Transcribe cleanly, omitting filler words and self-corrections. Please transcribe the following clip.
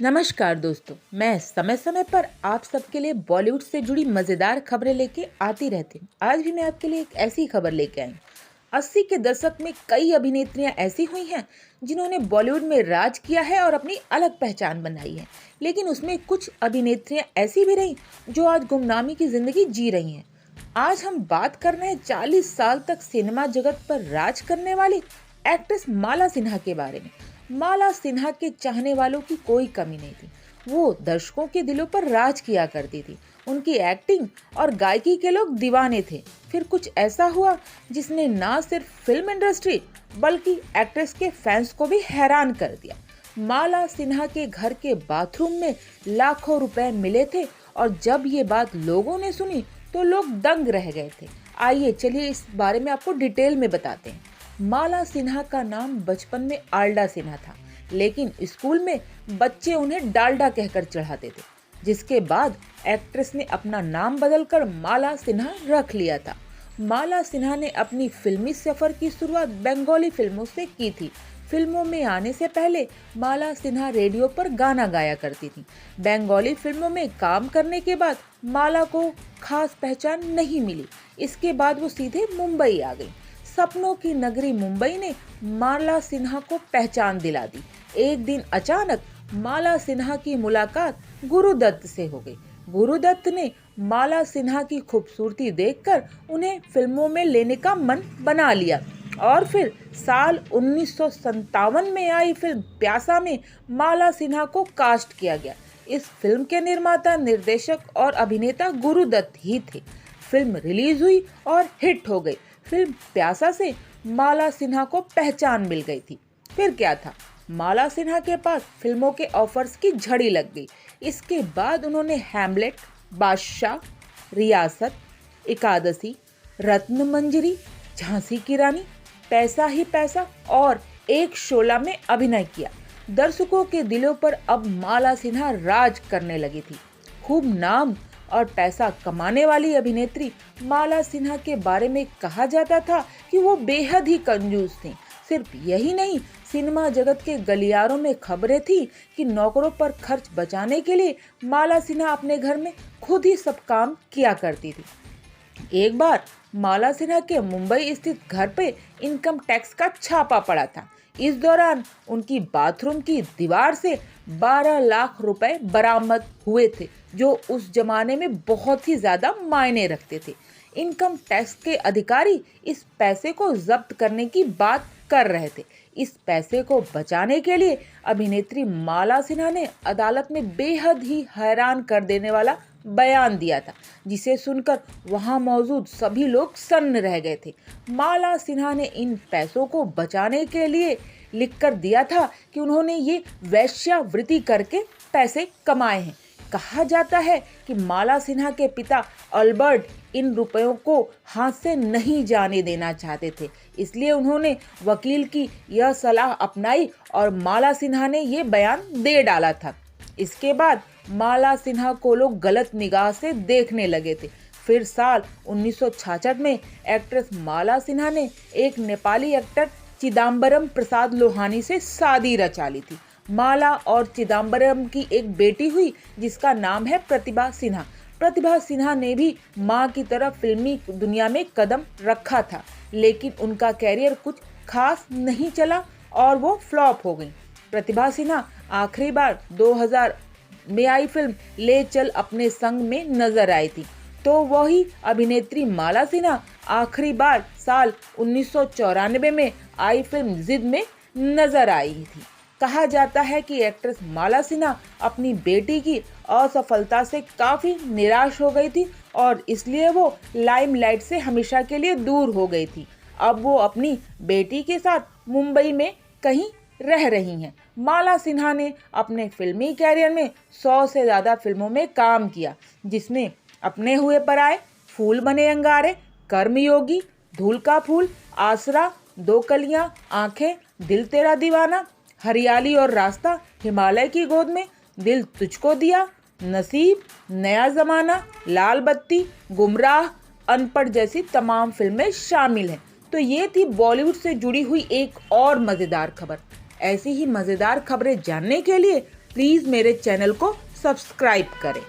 नमस्कार दोस्तों, मैं समय समय पर आप सबके लिए बॉलीवुड से जुड़ी मज़ेदार खबरें लेके आती रहती हूँ। आज भी मैं आपके लिए एक ऐसी खबर लेके आई हूँ। 80 के दशक में कई अभिनेत्रियां ऐसी हुई हैं जिन्होंने बॉलीवुड में राज किया है और अपनी अलग पहचान बनाई है। लेकिन उसमें कुछ अभिनेत्रियां ऐसी भी रहीं जो आज गुमनामी की जिंदगी जी रही हैं। आज हम बात कर रहे हैं 40 साल तक सिनेमा जगत पर राज करने वाली एक्ट्रेस माला सिन्हा के बारे में। माला सिन्हा के चाहने वालों की कोई कमी नहीं थी। वो दर्शकों के दिलों पर राज किया करती थी। उनकी एक्टिंग और गायकी के लोग दीवाने थे। फिर कुछ ऐसा हुआ जिसने ना सिर्फ फिल्म इंडस्ट्री बल्कि एक्ट्रेस के फैंस को भी हैरान कर दिया। माला सिन्हा के घर के बाथरूम में लाखों रुपए मिले थे और जब ये बात लोगों ने सुनी तो लोग दंग रह गए थे। आइए चलिए इस बारे में आपको डिटेल में बताते हैं। माला सिन्हा का नाम बचपन में आल्डा सिन्हा था, लेकिन स्कूल में बच्चे उन्हें डाल्डा कहकर चढ़ाते थे, जिसके बाद एक्ट्रेस ने अपना नाम बदलकर माला सिन्हा रख लिया था। माला सिन्हा ने अपनी फिल्मी सफर की शुरुआत बंगाली फिल्मों से की थी। फिल्मों में आने से पहले माला सिन्हा रेडियो पर गाना गाया करती थी। बंगाली फिल्मों में काम करने के बाद माला को खास पहचान नहीं मिली। इसके बाद वो सीधे मुंबई आ गई। सपनों की नगरी मुंबई ने माला सिन्हा को पहचान दिला दी। एक दिन अचानक माला सिन्हा की मुलाकात गुरुदत्त से हो गई। गुरुदत्त ने माला सिन्हा की खूबसूरती देखकर उन्हें फिल्मों में लेने का मन बना लिया और फिर साल 1957 में आई फिल्म प्यासा में माला सिन्हा को कास्ट किया गया। इस फिल्म के निर्माता, निर्देशक और अभिनेता गुरुदत्त ही थे। फिल्म रिलीज हुई और हिट हो गई। फिल्म प्यासा से माला सिन्हा को पहचान मिल गई थी। फिर क्या था, माला सिन्हा के पास फिल्मों के ऑफर्स की झड़ी लग गई। इसके बाद उन्होंने हैमलेट, बादशाह, रियासत, एकादशी, रत्न मंजरी, झांसी की रानी, पैसा ही पैसा और एक शोला में अभिनय किया। दर्शकों के दिलों पर अब माला सिन्हा राज करने लगी थी। खूब नाम और पैसा कमाने वाली अभिनेत्री माला सिन्हा के बारे में कहा जाता था कि वो बेहद ही कंजूस थी। सिर्फ यही नहीं, सिनेमा जगत के गलियारों में खबरें थी कि नौकरों पर खर्च बचाने के लिए माला सिन्हा अपने घर में खुद ही सब काम किया करती थी। एक बार माला सिन्हा के मुंबई स्थित घर पे इनकम टैक्स का छापा पड़ा था। इस दौरान उनकी बाथरूम की दीवार से 12 लाख रुपए बरामद हुए थे, जो उस जमाने में बहुत ही ज्यादा मायने रखते थे। इनकम टैक्स के अधिकारी इस पैसे को जब्त करने की बात कर रहे थे। इस पैसे को बचाने के लिए अभिनेत्री माला सिन्हा ने अदालत में बेहद ही हैरान कर देने वाला बयान दिया था, जिसे सुनकर वहां मौजूद सभी लोग सन्न रह गए थे। माला सिन्हा ने इन पैसों को बचाने के लिए लिखकर दिया था कि उन्होंने ये वेश्यावृत्ति करके पैसे कमाए हैं। कहा जाता है कि माला सिन्हा के पिता अल्बर्ट इन रुपयों को हाथ से नहीं जाने देना चाहते थे, इसलिए उन्होंने वकील की यह सलाह अपनाई और माला सिन्हा ने ये बयान दे डाला था। इसके बाद माला सिन्हा को लोग गलत निगाह से देखने लगे थे। फिर साल 1966 में एक्ट्रेस माला सिन्हा ने एक नेपाली एक्टर चिदम्बरम प्रसाद लोहानी से शादी रचा ली थी। माला और चिदम्बरम की एक बेटी हुई जिसका नाम है प्रतिभा सिन्हा। प्रतिभा सिन्हा ने भी मां की तरह फिल्मी दुनिया में कदम रखा था, लेकिन उनका कैरियर कुछ खास नहीं चला और वो फ्लॉप हो गई। प्रतिभा सिन्हा आखिरी बार 2000 में आई फिल्म ले चल अपने संग में नजर आई थी, तो वही अभिनेत्री माला सिन्हा आखिरी बार साल 1994 में आई फिल्म जिद में नजर आई थी। कहा जाता है कि एक्ट्रेस माला सिन्हा अपनी बेटी की असफलता से काफी निराश हो गई थी और इसलिए वो लाइमलाइट से हमेशा के लिए दूर हो गई थी। अब वो अपनी बेटी के साथ मुंबई में कहीं रह रही हैं। माला सिन्हा ने अपने फिल्मी कैरियर में 100 से ज्यादा फिल्मों में काम किया, जिसमें अपने हुए पराए, फूल बने अंगारे, कर्मयोगी, धूल का फूल, आसरा, दो कलियां, आंखें, दिल तेरा दीवाना, हरियाली और रास्ता, हिमालय की गोद में, दिल तुझको दिया, नसीब, नया जमाना, लाल बत्ती, गुमराह, अनपढ़ जैसी तमाम फिल्में शामिल हैं। तो ये थी बॉलीवुड से जुड़ी हुई एक और मज़ेदार खबर। ऐसी ही मज़ेदार खबरें जानने के लिए प्लीज़ मेरे चैनल को सब्सक्राइब करें।